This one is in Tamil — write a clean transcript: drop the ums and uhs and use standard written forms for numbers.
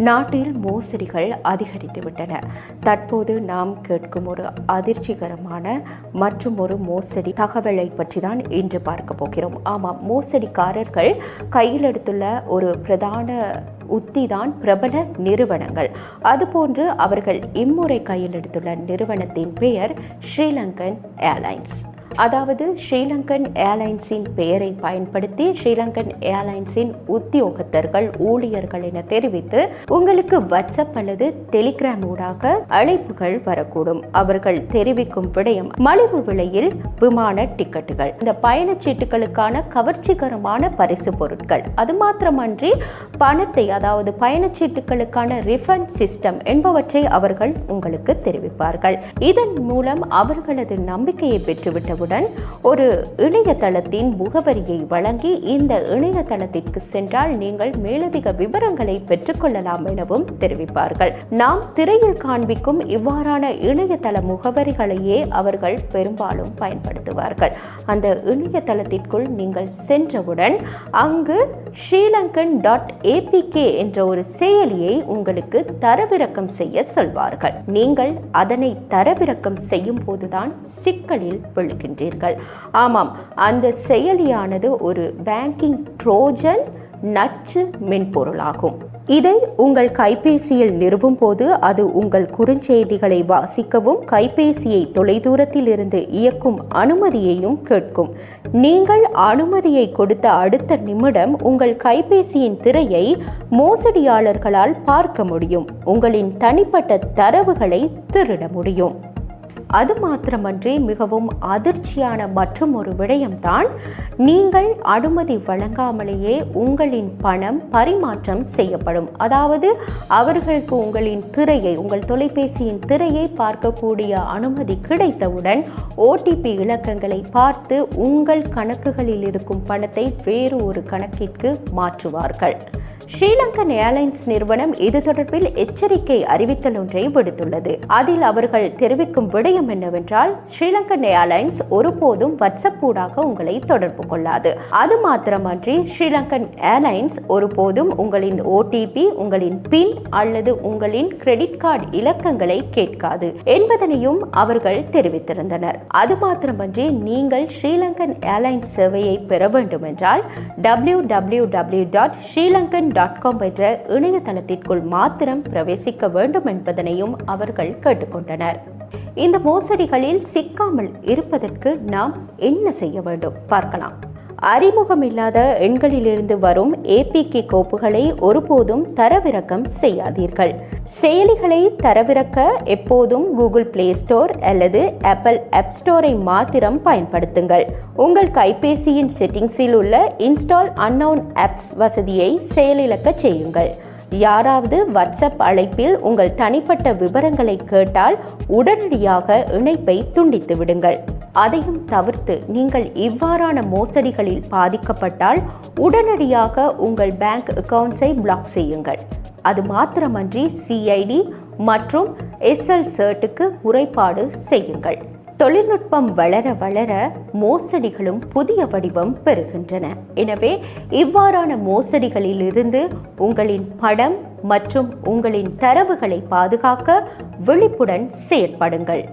நாட்டில் மோசடிகள் அதிகரித்துவிட்டன. தற்போது நாம் கேட்கும் ஒரு அதிர்ச்சிகரமான மற்றும் ஒரு மோசடி தகவலை பற்றி தான் இன்று பார்க்க போகிறோம். ஆமாம், மோசடிக்காரர்கள் கையில் எடுத்துள்ள ஒரு பிரதான உத்திதான் பிரபல நிறுவனங்கள். அதுபோன்று அவர்கள் இம்முறை கையில் எடுத்துள்ள நிறுவனத்தின் பெயர் ஸ்ரீலங்கன் ஏர்லைன்ஸ். அதாவது ஸ்ரீலங்கன் ஏர்லைன்ஸின் பெயரை பயன்படுத்தி ஸ்ரீலங்கன் ஏர்லைன்ஸின் உத்தியோகத்தர்கள், ஊழியர்கள் என தெரிவித்து உங்களுக்கு வாட்ஸ்அப் அல்லது டெலிகிராம் ஊடாக அழைப்புகள் வரக்கூடும். அவர்கள் தெரிவிக்கும் விடயம் மலிவு விலையில் விமான டிக்கெட்டுகள், இந்த பயணச்சீட்டுகளுக்கான கவர்ச்சிகரமான பரிசு பொருட்கள். அது மாத்திரமன்றி பணத்தை, அதாவது பயணச்சீட்டுகளுக்கான ரிஃபண்ட் சிஸ்டம் என்பவற்றை அவர்கள் உங்களுக்கு தெரிவிப்பார்கள். இதன் மூலம் அவர்களது நம்பிக்கையை பெற்றுவிட்ட ஒரு இணையதளத்தின் முகவரியை வழங்கி இந்த இணையதளத்திற்கு சென்றால் நீங்கள் மேலதிக விவரங்களை பெற்றுக்கொள்ளலாம் எனவும் தெரிவிப்பார்கள். நாம் திரையில் காண்பிக்கும் இவ்வாறான இணையதள முகவரிகளையே அவர்கள் பெரும்பாலும் பயன்படுத்துவார்கள். அந்த இணையதளத்திற்குள் நீங்கள் சென்றவுடன் அங்கு srilankan.apk என்ற ஒரு செயலியை உங்களுக்கு தரவிறக்கம் செய்ய சொல்வார்கள். நீங்கள் அதனை தரவிறக்கம் செய்யும் போதுதான் சிக்கலில் விழுகின்றனர். ஆமாம், அந்த செயலியானது ஒரு பேங்கிங் ட்ரோஜன் நச்சு மென்பொருளாகும். இதை உங்கள் கைபேசியில் நிறுவும் போது அது உங்கள் குறுஞ்செய்திகளை வாசிக்கவும் கைபேசியை தொலைதூரத்தில் இருந்து இயக்கும் அனுமதியையும் கேட்கும். நீங்கள் அனுமதியை கொடுத்த அடுத்த நிமிடம் உங்கள் கைபேசியின் திரையை மோசடியாளர்களால் பார்க்க முடியும். உங்களின் தனிப்பட்ட தரவுகளை திருட முடியும். அது மாத்திரமன்றி மிகவும் அதிர்ச்சியான மற்றும் ஒரு விடயம்தான், நீங்கள் அனுமதி வழங்காமலேயே உங்களின் பணம் பரிமாற்றம் செய்யப்படும். அதாவது அவர்களுக்கு உங்களின் திரையை, உங்கள் தொலைபேசியின் திரையை பார்க்கக்கூடிய அனுமதி கிடைத்தவுடன் ஓடிபி இலக்கங்களை பார்த்து உங்கள் கணக்குகளில் இருக்கும் பணத்தை வேறு ஒரு கணக்கிற்கு மாற்றுவார்கள். ஸ்ரீலங்கன் ஏர்லைன்ஸ் நிறுவனம் இது தொடர்பில் எச்சரிக்கை அறிவித்தல் ஒன்றை விடுத்துள்ளது. அதில் அவர்கள் தெரிவிக்கும் விடயம் என்னவென்றால், ஸ்ரீலங்கன் ஏர்லைன்ஸ் ஒருபோதும் வாட்ஸ்அப் ஊடாக உங்களை தொடர்பு கொள்ளாது. அது மாத்திரமன்றி ஸ்ரீலங்கன் ஏர்லைன்ஸ் ஒருபோதும் உங்களின் ஓடிபி, உங்களின் பின் அல்லது உங்களின் கிரெடிட் கார்டு இலக்கங்களை கேட்காது என்பதனையும் அவர்கள் தெரிவித்திருந்தனர். அது மாத்திரமன்றி நீங்கள் ஸ்ரீலங்கன் ஏர்லைன்ஸ் சேவையை பெற வேண்டும் என்றால் www.srilankan.com என்ற இணையதளத்திற்குள் மாத்திரம் பிரவேசிக்க வேண்டும் என்பதனையும் அவர்கள் கேட்டுக்கொண்டனர். இந்த மோசடிகளில் சிக்காமல் இருப்பதற்கு நாம் என்ன செய்ய வேண்டும் பார்க்கலாம். அறிமுகமில்லாத எண்களிலிருந்து வரும் APK கோப்புகளை ஒருபோதும் தரவிறக்கம் செய்யாதீர்கள். செயலிகளை தரவிறக்க எப்போதும் கூகுள் பிளே ஸ்டோர் அல்லது ஆப்பிள் ஆப் ஸ்டோரை மாத்திரம் பயன்படுத்துங்கள். உங்கள் கைபேசியின் செட்டிங்ஸில் உள்ள இன்ஸ்டால் அன்னவுன் ஆப்ஸ் வசதியை செயலிழக்க செய்யுங்கள். யாராவது வாட்ஸ்அப் அழைப்பில் உங்கள் தனிப்பட்ட விவரங்களை கேட்டால் உடனடியாக இணைப்பை துண்டித்து விடுங்கள். அதையும் தவிர்த்து நீங்கள் இவ்வாறான மோசடிகளில் பாதிக்கப்பட்டால் உடனடியாக உங்கள் பேங்க் அக்கவுண்ட்ஸை பிளாக் செய்யுங்கள். அது மாத்திரமன்றி CID மற்றும் SL சர்ட்டுக்கு முறைப்பாடு செய்யுங்கள். தொழில்நுட்பம் வளர வளர மோசடிகளும் புதிய வடிவம் பெறுகின்றன. எனவே இவ்வாறான மோசடிகளில் இருந்து உங்களின் பணம் மற்றும் உங்களின் தரவுகளை பாதுகாக்க விழிப்புடன் செயற்படுங்கள்.